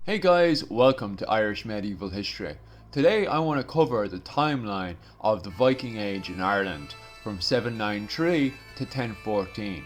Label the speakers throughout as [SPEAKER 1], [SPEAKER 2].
[SPEAKER 1] Hey guys, welcome to Irish Medieval History. Today I want to cover the timeline of the Viking Age in Ireland from 793 to 1014.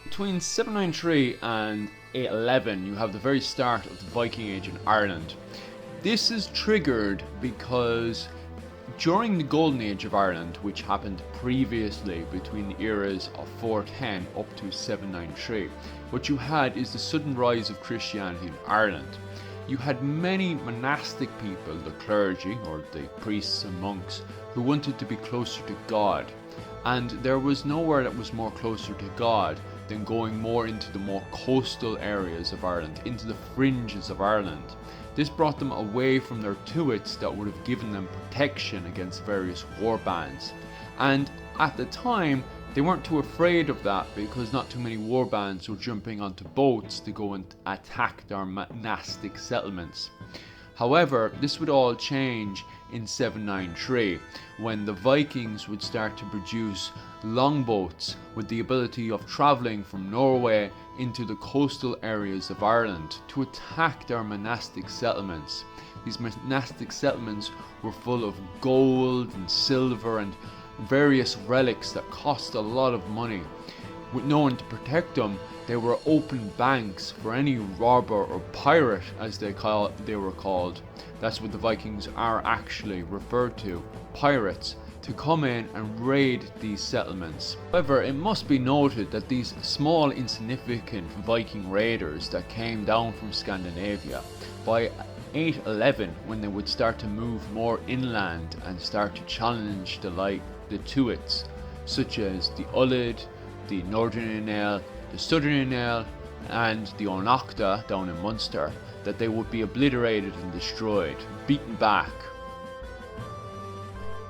[SPEAKER 1] Between 793 and 811 you have the very start of the Viking Age in Ireland. This is triggered because during the Golden Age of Ireland, which happened previously between the eras of 410 up to 793, what you had is the sudden rise of Christianity in Ireland. You had many monastic people, the clergy or the priests and monks, who wanted to be closer to God, and there was nowhere that was more closer to God than going more into the more coastal areas of Ireland, into the fringes of Ireland. This brought them away from their túaths that would have given them protection against various war bands, and at the time they weren't too afraid of that because not too many war bands were jumping onto boats to go and attack their monastic settlements. However, this would all change in 793 when the Vikings would start to produce longboats with the ability of travelling from Norway into the coastal areas of Ireland to attack their monastic settlements. These monastic settlements were full of gold and silver and various relics that cost a lot of money. With no one to protect them, they were open banks for any robber or pirate, as they were called. That's what the Vikings are actually referred to, pirates, to come in and raid these settlements. However, it must be noted that these small insignificant Viking raiders that came down from Scandinavia, by 811, when they would start to move more inland and start to challenge the túaths, such as the Ullid, the Northern Uí Néill, the Southern Uí Néill, and the Ónachta down in Munster, that they would be obliterated and destroyed, beaten back.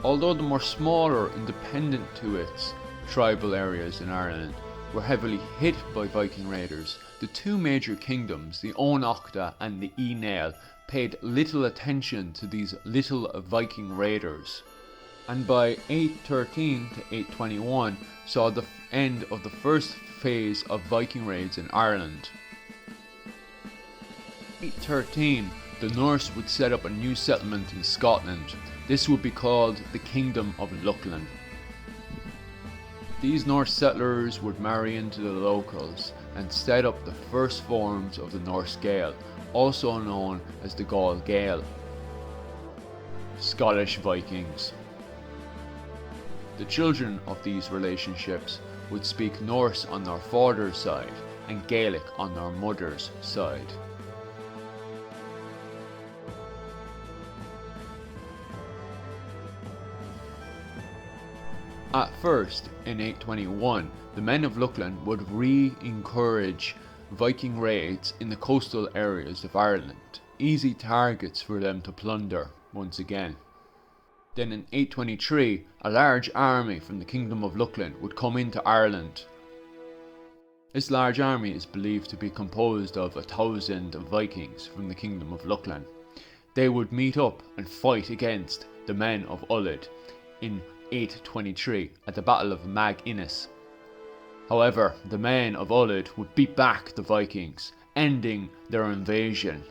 [SPEAKER 1] Although the more smaller independent túaths, tribal areas in Ireland, were heavily hit by Viking raiders, the two major kingdoms, the Ónachta and the Uí Néill, paid little attention to these little Viking raiders, and by 813 to 821 saw the end of the first phase of Viking raids in Ireland. 813, the Norse would set up a new settlement in Scotland. This would be called the Kingdom of Luckland. These Norse settlers would marry into the locals and set up the first forms of the Norse Gael, also known as the Gaul Gael. Scottish Vikings. The children of these relationships would speak Norse on their father's side and Gaelic on their mother's side. At first, in 821, the men of Luckland would re-encourage Viking raids in the coastal areas of Ireland, easy targets for them to plunder once again. Then in 823, a large army from the Kingdom of Luckland would come into Ireland. This large army is believed to be composed of 1,000 Vikings from the Kingdom of Luckland. They would meet up and fight against the men of Ullid in 823 at the Battle of Mag Innis. However, the men of Ullid would beat back the Vikings, ending their invasion.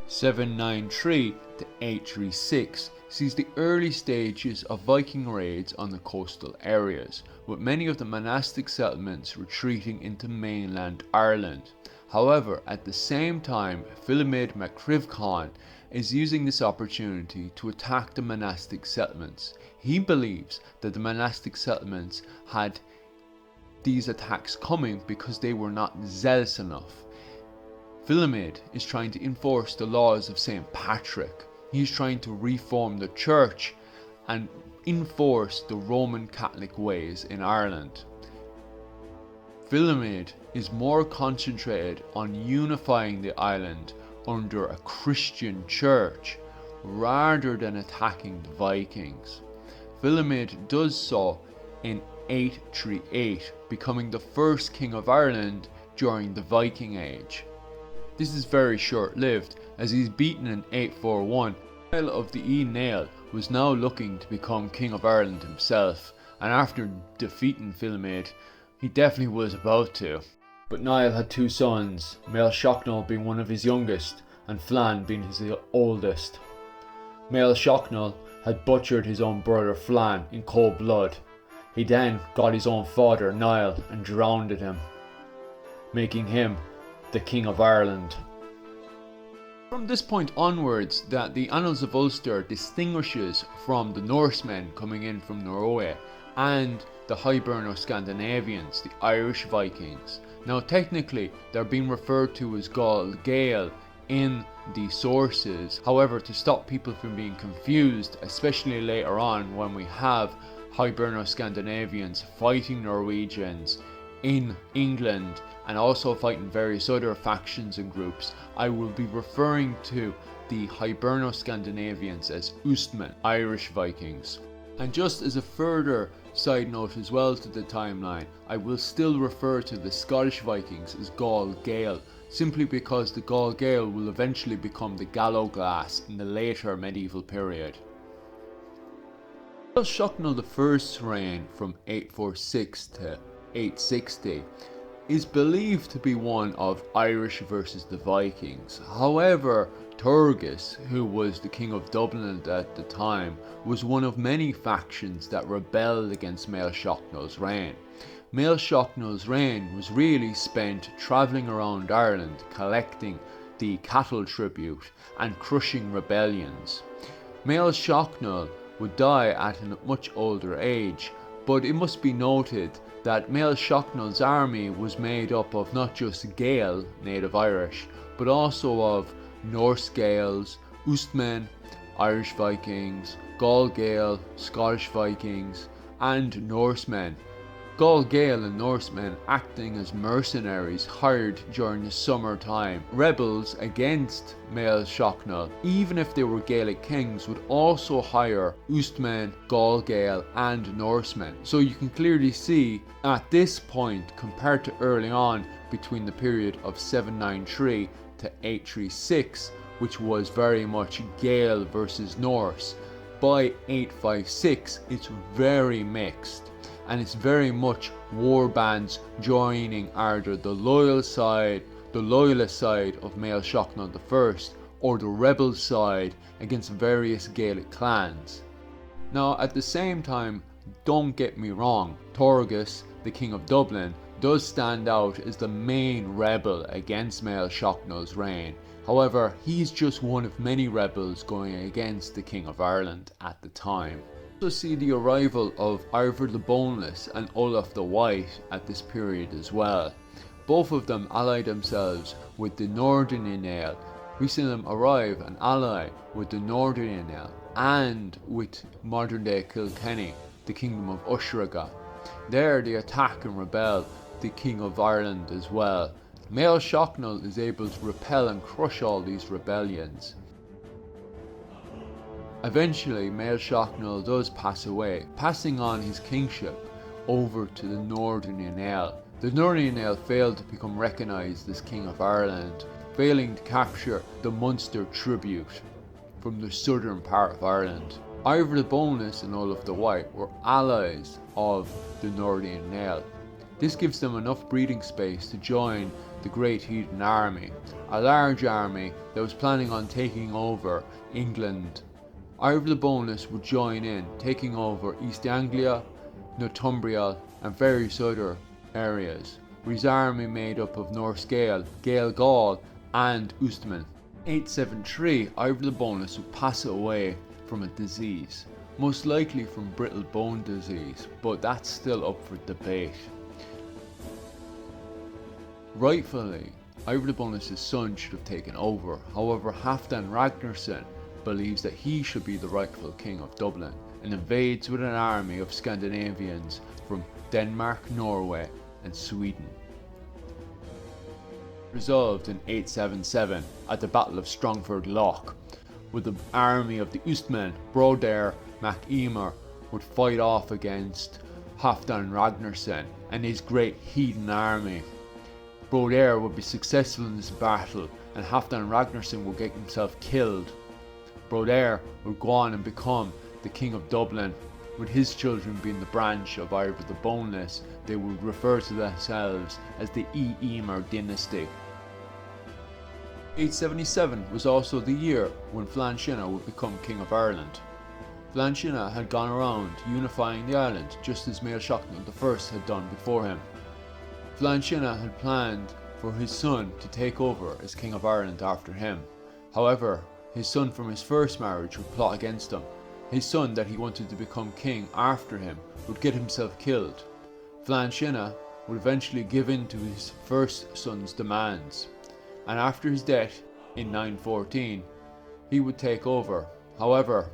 [SPEAKER 1] 793 to 836 sees the early stages of Viking raids on the coastal areas, with many of the monastic settlements retreating into mainland Ireland. However, at the same time, Philemid mac Cribhcháin is using this opportunity to attack the monastic settlements. He believes that the monastic settlements had these attacks coming because they were not zealous enough. Philemid is trying to enforce the laws of St. Patrick. He's trying to reform the church and enforce the Roman Catholic ways in Ireland. Philemid is more concentrated on unifying the island under a Christian church rather than attacking the Vikings. Philemid does so in 838, becoming the first king of Ireland during the Viking Age. This is very short-lived, as he's beaten in 841. Earl of the Uí Néill was now looking to become King of Ireland himself, and after defeating Philemid, he definitely was about to. But Niall had two sons, Mael Shocknall being one of his youngest and Flann being his oldest. Mael Shocknall had butchered his own brother Flann in cold blood. He then got his own father Niall and drowned him, making him the King of Ireland. From this point onwards that the Annals of Ulster distinguishes from the Norsemen coming in from Norway and the Hiberno-scandinavians, the Irish Vikings. Now technically they're being referred to as Gael in the sources, however, to stop people from being confused, especially later on when we have Hiberno-Scandinavians fighting Norwegians in England and also fighting various other factions and groups, I will be referring to the Hiberno-Scandinavians as Ustmen, Irish Vikings. And just as a further side note as well to the timeline, I will still refer to the Scottish Vikings as Gael, simply because the Gael will eventually become the Galloglass in the later medieval period. Shocknall I's reign from 846 to 860 is believed to be one of Irish versus the Vikings. However, Turgus, who was the King of Dublin at the time, was one of many factions that rebelled against Mael Shocknall's reign. Mael Shocknall's reign was really spent travelling around Ireland collecting the cattle tribute and crushing rebellions. Mael Shocknall would die at a much older age, but it must be noted that Mael Shocknall's army was made up of not just Gael, native Irish, but also of Norse Gaels, Ustmen, Irish Vikings, Gael, Scottish Vikings, and Norsemen. Gael and Norsemen acting as mercenaries hired during the summer time. Rebels against Mael Shocknall, even if they were Gaelic kings, would also hire Ustmen, Gael and Norsemen. So you can clearly see at this point, compared to early on between the period of 793 to 836, which was very much Gael versus Norse, by 856 it's very mixed. And it's very much war bands joining either the loyalist side of Mael Shocknall I, or the rebel side against various Gaelic clans. Now at the same time, don't get me wrong, Turgus, the King of Dublin, does stand out as the main rebel against Mael Shocknall's reign. However, he's just one of many rebels going against the King of Ireland at the time. We also see the arrival of Ivor the Boneless and Olaf the White at this period as well. Both of them allied themselves with the Northern Uí Néill. We see them arrive and ally with the Northern Uí Néill and with modern day Kilkenny, the Kingdom of Uisreacha. There they attack and rebel the King of Ireland as well. Mael Shocknall is able to repel and crush all these rebellions. Eventually, Mael Shocknall does pass away, passing on his kingship over to the Northern Uí Néill. The Northern Uí Néill failed to become recognised as King of Ireland, failing to capture the Munster tribute from the southern part of Ireland. Ivor the Boneless and Olaf the White were allies of the Northern Uí Néill. This gives them enough breathing space to join the Great Heathen Army, a large army that was planning on taking over England. Ivor the Boneless would join in, taking over East Anglia, Northumbria and various other areas, with his army made up of Norse Gael, Gael and Ustmen. 873, Ivor the Boneless would pass away from a disease, most likely from brittle bone disease, but that's still up for debate. Rightfully, Ivor the Boneless' son should have taken over. However, Halfdan Ragnarsson believes that he should be the rightful king of Dublin and invades with an army of Scandinavians from Denmark, Norway and Sweden. Resolved in 877 at the Battle of Strongford Loch, with the army of the Ustmen, Brodair mac Eemer would fight off against Halfdan Ragnarsson and his great heathen army. Brodair would be successful in this battle and Halfdan Ragnarsson would get himself killed. Brodair would go on and become the King of Dublin with his children being the branch of Ivor the Boneless. They would refer to themselves as the Eemer dynasty. 877 was also the year when Flann Sinna would become King of Ireland. Flann Sinna had gone around unifying the island just as Mael Seachtain I had done before him. Flann Sinna had planned for his son to take over as King of Ireland after him. However, his son from his first marriage would plot against him. His son that he wanted to become king after him would get himself killed. Flann Sinna would eventually give in to his first son's demands, and after his death in 914, he would take over. However,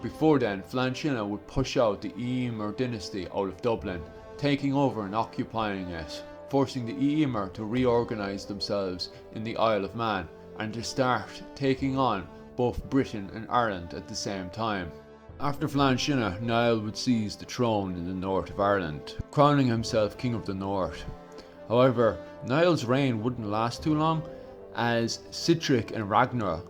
[SPEAKER 1] before then, Flann Sinna would push out the Eemer dynasty out of Dublin, taking over and occupying it, forcing the Eemer to reorganise themselves in the Isle of Man and to start taking on both Britain and Ireland at the same time. After Flann Sinna, Niall would seize the throne in the north of Ireland, crowning himself King of the North. However, Niall's reign wouldn't last too long, as Sitric and Ragnar,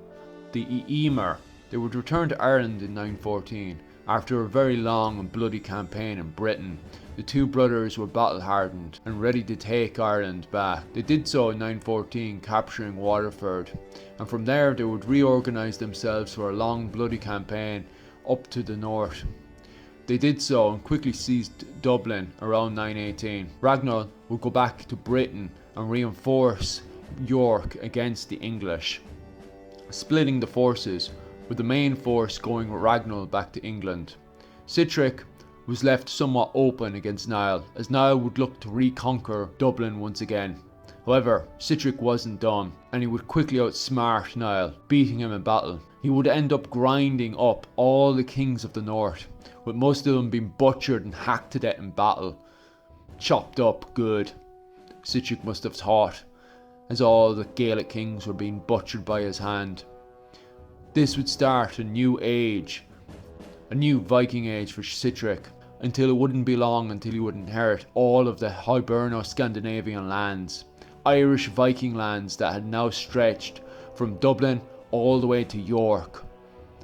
[SPEAKER 1] the Eemer, they would return to Ireland in 914 after a very long and bloody campaign in Britain. The two brothers were battle hardened and ready to take Ireland back. They did so in 914, capturing Waterford, and from there they would reorganise themselves for a long bloody campaign up to the north. They did so and quickly seized Dublin around 918. Ragnar would go back to Britain and reinforce York against the English, splitting the forces, with the main force going with Ragnar back to England. Sitric was left somewhat open against Niall, as Niall would look to reconquer Dublin once again. However, Sitric wasn't done, and he would quickly outsmart Niall, beating him in battle. He would end up grinding up all the kings of the north, with most of them being butchered and hacked to death in battle. Chopped up good, Sitric must have thought, as all the Gaelic kings were being butchered by his hand. This would start a new age, a new Viking age for Sitric, until it wouldn't be long until he would inherit all of the Hiberno-scandinavian lands, Irish Viking lands that had now stretched from Dublin all the way to York.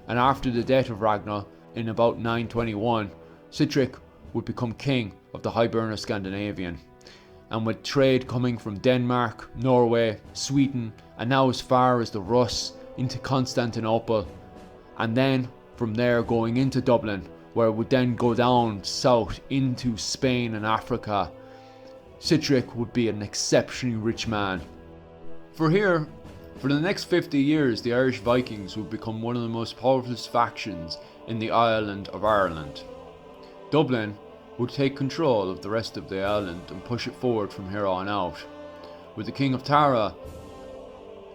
[SPEAKER 1] And after the death of Ragnar in about 921, Sitric would become king of the Hiberno-scandinavian, and with trade coming from Denmark, Norway, Sweden, and now as far as the Rus into Constantinople, and then from there going into Dublin, where it would then go down south into Spain and Africa. Sitric would be an exceptionally rich man. For the next 50 years, the Irish Vikings would become one of the most powerful factions in the island of Ireland. Dublin would take control of the rest of the island and push it forward from here on out, with the King of Tara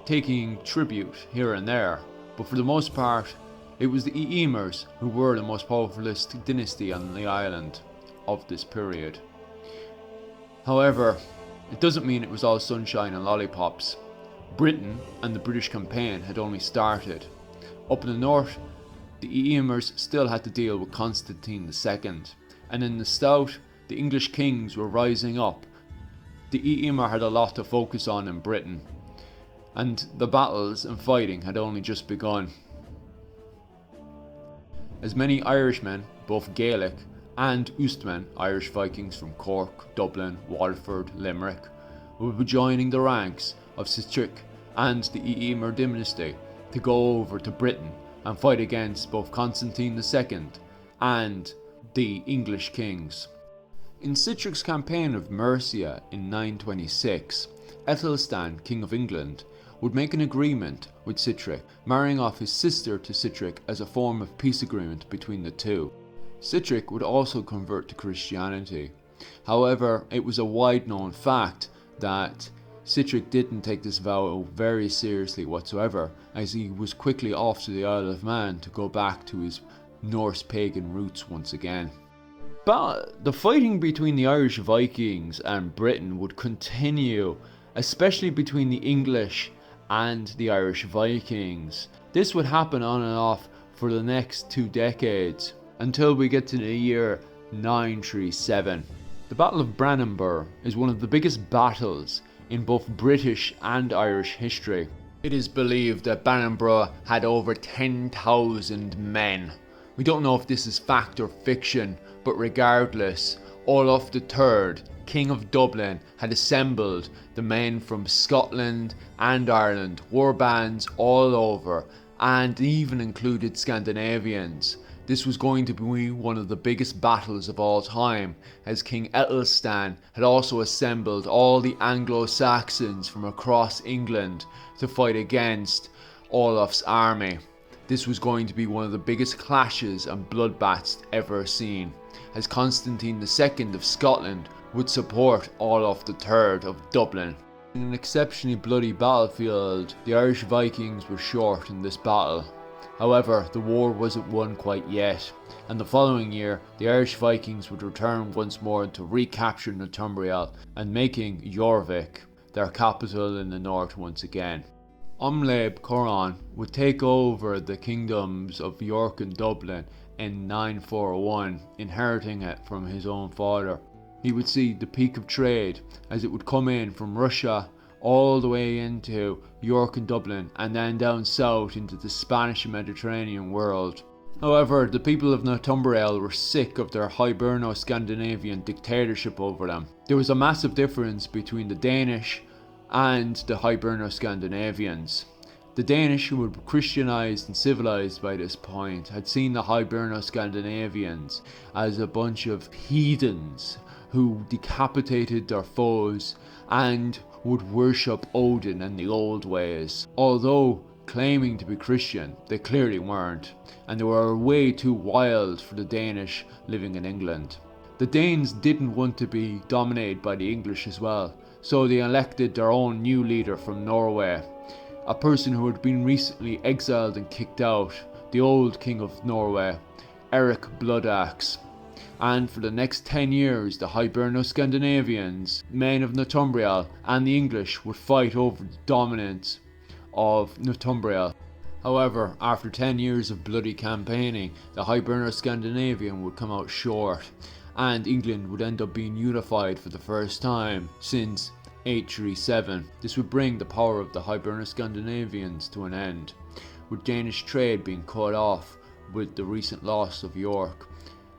[SPEAKER 1] taking tribute here and there, but for the most part it was the Eemers who were the most powerful dynasty on the island of this period. However, it doesn't mean it was all sunshine and lollipops. Britain and the British campaign had only started. Up in the north, the Eemers still had to deal with Constantine II, and in the south, the English kings were rising up. The Eemer had a lot to focus on in Britain, and the battles and fighting had only just begun. As many Irishmen, both Gaelic and Ustamen, Irish Vikings from Cork, Dublin, Waterford, Limerick, would be joining the ranks of Sitric and the Eemer dynasty to go over to Britain and fight against both Constantine II and the English kings. In Sitric's campaign of Mercia in 926, Aethelstan, King of England, would make an agreement with Sitric, marrying off his sister to Sitric as a form of peace agreement between the two. Sitric would also convert to Christianity. However, it was a wide known fact that Sitric didn't take this vow very seriously whatsoever, as he was quickly off to the Isle of Man to go back to his Norse pagan roots once again. But the fighting between the Irish Vikings and Britain would continue, especially between the English and the Irish Vikings. This would happen on and off for the next 2 decades, until we get to the year 937. The Battle of Brunanburh is one of the biggest battles in both British and Irish history. It is believed that Brunanburh had over 10,000 men We don't know if this is fact or fiction, but regardless, Olaf III, King of Dublin, had assembled the men from Scotland and Ireland, war bands all over, and even included Scandinavians. This was going to be one of the biggest battles of all time, as King Ethelstan had also assembled all the Anglo-Saxons from across England to fight against Olaf's army. This was going to be one of the biggest clashes and bloodbaths ever seen, as Constantine II of Scotland would support Olaf III of Dublin. In an exceptionally bloody battlefield, the Irish Vikings were short in this battle. However, the war wasn't won quite yet, and the following year, the Irish Vikings would return once more to recapture Northumberland and making Jorvik their capital in the north once again. Umlaib Coran would take over the kingdoms of York and Dublin in 941, inheriting it from his own father. He would see the peak of trade as it would come in from Russia all the way into York and Dublin and then down south into the Spanish and Mediterranean world. However, the people of Northumberland were sick of their Hiberno-scandinavian dictatorship over them. There was a massive difference between the Danish and the Hiberno-Scandinavians. The Danish, who were Christianized and civilized by this point, had seen the Hiberno-Scandinavians as a bunch of heathens who decapitated their foes and would worship Odin and the old ways. Although claiming to be Christian, they clearly weren't, and they were way too wild for the Danish living in England. The Danes didn't want to be dominated by the English as well, so they elected their own new leader from Norway, a person who had been recently exiled and kicked out, the old king of Norway, Eric Bloodaxe. And for the next 10 years, the Hiberno-Scandinavians, men of Northumberland, and the English would fight over the dominance of Northumberland. However, after 10 years of bloody campaigning, the Hiberno-Scandinavian would come out short, and England would end up being unified for the first time since 837. This would bring the power of the Hiberno-Scandinavians to an end, with Danish trade being cut off with the recent loss of York.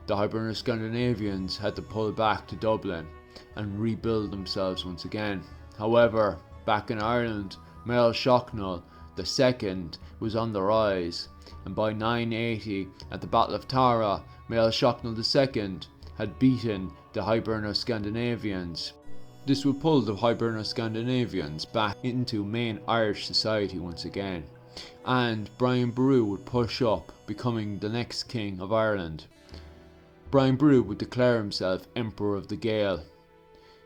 [SPEAKER 1] The Hiberno-Scandinavians had to pull back to Dublin and rebuild themselves once again. However, back in Ireland, Mael Shocknall II was on the rise, and by 980 at the Battle of Tara, Mael Shocknall II had beaten the Hiberno-Scandinavians. This would pull the Hiberno-Scandinavians back into main Irish society once again, and Brian Boru would push up, becoming the next king of Ireland. Brian Boru would declare himself Emperor of the Gael.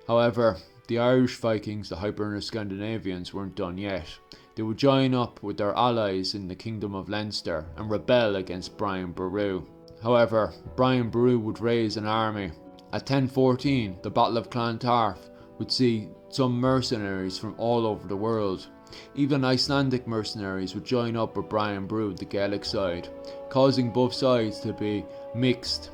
[SPEAKER 1] However, the Irish Vikings, the Hiberno-Scandinavians, weren't done yet. They would join up with their allies in the Kingdom of Leinster and rebel against Brian Boru. However, Brian Boru would raise an army. At 1014, the Battle of Clontarf would see some mercenaries from all over the world. Even Icelandic mercenaries would join up with Brian Boru, the Gaelic side, causing both sides to be mixed,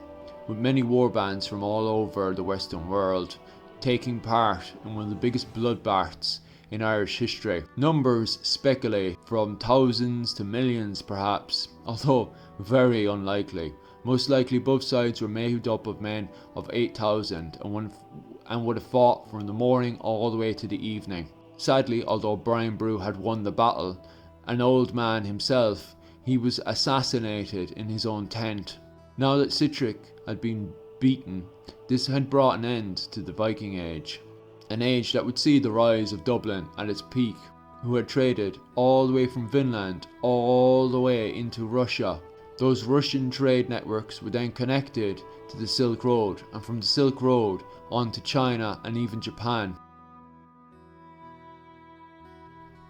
[SPEAKER 1] with many warbands from all over the Western world taking part in one of the biggest bloodbaths in Irish history. Numbers speculate from thousands to millions perhaps, although very unlikely. Most likely both sides were made up of men of 8,000 and would have fought from the morning all the way to the evening. Sadly, although Brian Boru had won the battle, an old man himself, he was assassinated in his own tent. Now that Sitric had been beaten, this had brought an end to the Viking Age, an age that would see the rise of Dublin at its peak, who had traded all the way from Finland all the way into Russia. Those Russian trade networks were then connected to the Silk Road, and from the Silk Road on to China and even Japan.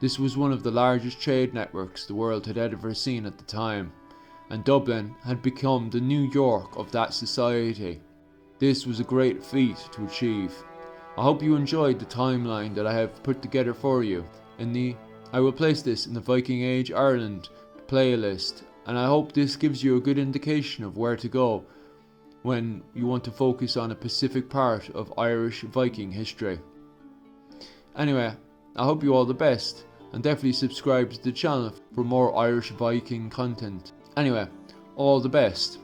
[SPEAKER 1] This was one of the largest trade networks the world had ever seen at the time, and Dublin had become the New York of that society. This was a great feat to achieve. I hope you enjoyed the timeline that I have put together for you. I will place this in the Viking Age Ireland playlist, and I hope this gives you a good indication of where to go when you want to focus on a specific part of Irish Viking history. Anyway, I hope you all the best, and definitely subscribe to the channel for more Irish Viking content. Anyway, all the best.